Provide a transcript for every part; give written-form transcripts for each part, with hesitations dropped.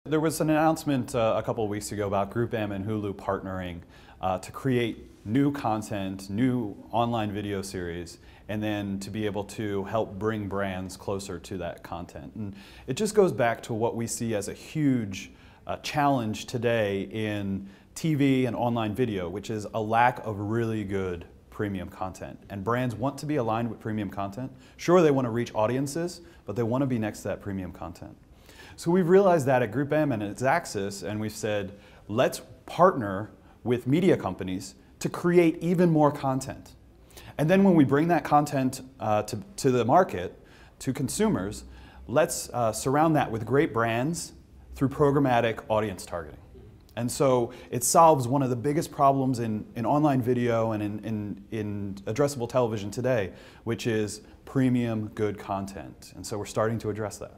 There was an announcement a couple of weeks ago about GroupM and Hulu partnering to create new content, new online video series, and then to be able to help bring brands closer to that content. And it just goes back to what we see as a huge challenge today in TV and online video, which is a lack of really good premium content. And brands want to be aligned with premium content. Sure, they want to reach audiences, but they want to be next to that premium content. So we've realized that at GroupM and at Xaxis, and we've said, let's partner with media companies to create even more content. And then when we bring that content to the market, to consumers, let's surround that with great brands through programmatic audience targeting. And so it solves one of the biggest problems in online video and in addressable television today, which is premium good content. And so we're starting to address that.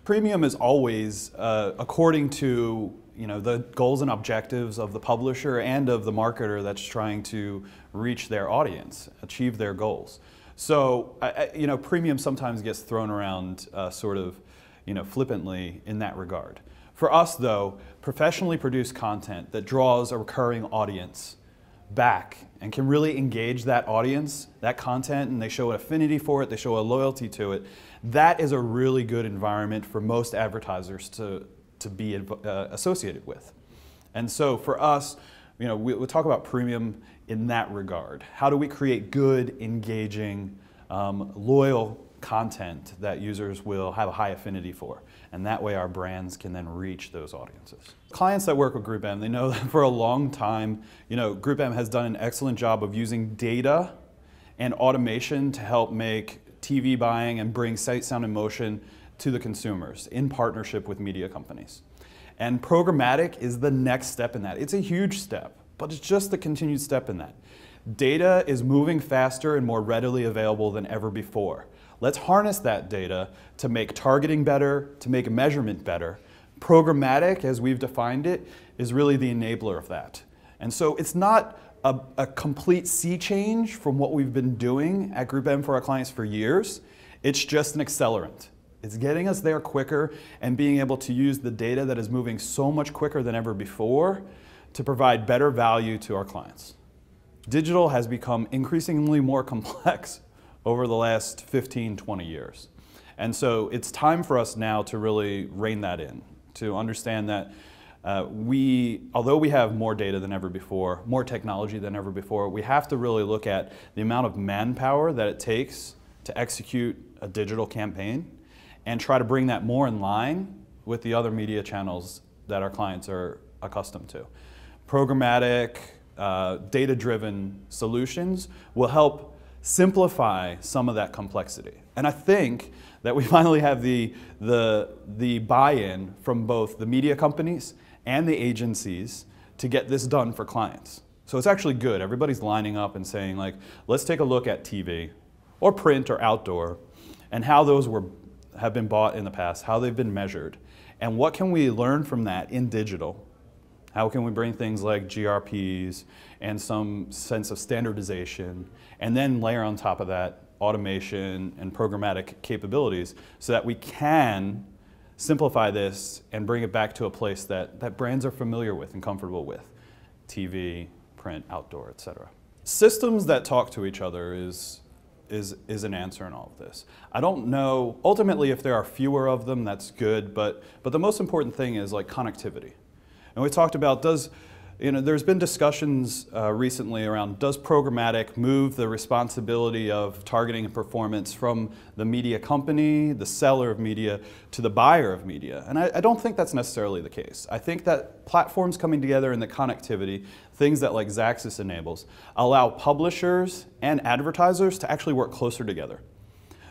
Premium is always according to the goals and objectives of the publisher and of the marketer that's trying to reach their audience, achieve their goals. So premium sometimes gets thrown around sort of flippantly in that regard. For us though, professionally produced content that draws a recurring audience back and can really engage that audience, that content, and they show an affinity for it, they show a loyalty to it, that is a really good environment for most advertisers to be associated with. And so for us, we'll talk about premium in that regard. How do we create good, engaging, loyal content that users will have a high affinity for? And that way our brands can then reach those audiences. Clients that work with GroupM, they know that for a long time, GroupM has done an excellent job of using data and automation to help make TV buying and bring sight, sound, and motion to the consumers in partnership with media companies. And programmatic is the next step in that. It's a huge step, but it's just the continued step in that. Data is moving faster and more readily available than ever before. Let's harness that data to make targeting better, to make measurement better. Programmatic, as we've defined it, is really the enabler of that. And so it's not a complete sea change from what we've been doing at GroupM for our clients for years. It's just an accelerant. It's getting us there quicker and being able to use the data that is moving so much quicker than ever before to provide better value to our clients. Digital has become increasingly more complex over the last 15, 20 years. And so it's time for us now to really rein that in, to understand that although we have more data than ever before, more technology than ever before, we have to really look at the amount of manpower that it takes to execute a digital campaign and try to bring that more in line with the other media channels that our clients are accustomed to. Programmatic, data-driven solutions will help simplify some of that complexity. And I think that we finally have the buy-in from both the media companies and the agencies to get this done for clients. So it's actually good. Everybody's lining up and saying, like, let's take a look at TV or print or outdoor and how those have been bought in the past, how they've been measured, and what can we learn from that in digital? How can we bring things like GRPs and some sense of standardization, and then layer on top of that automation and programmatic capabilities so that we can simplify this and bring it back to a place that brands are familiar with and comfortable with. TV, print, outdoor, etc. Systems that talk to each other is an answer in all of this. I don't know, ultimately if there are fewer of them, that's good, but the most important thing is like connectivity. And we talked about there's been discussions recently around does programmatic move the responsibility of targeting and performance from the media company, the seller of media, to the buyer of media? And I don't think that's necessarily the case. I think that platforms coming together and the connectivity, things that like Xaxis enables, allow publishers and advertisers to actually work closer together,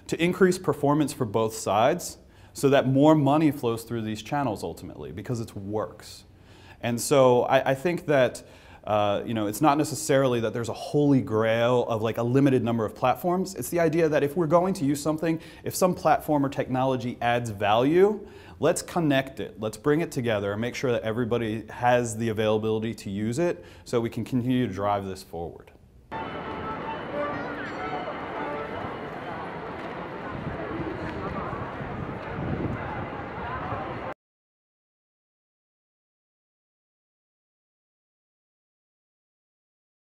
to increase performance for both sides so that more money flows through these channels ultimately because it works. And so I think that it's not necessarily that there's a holy grail of like a limited number of platforms. It's the idea that if we're going to use something, if some platform or technology adds value, let's connect it. Let's bring it together and make sure that everybody has the availability to use it so we can continue to drive this forward.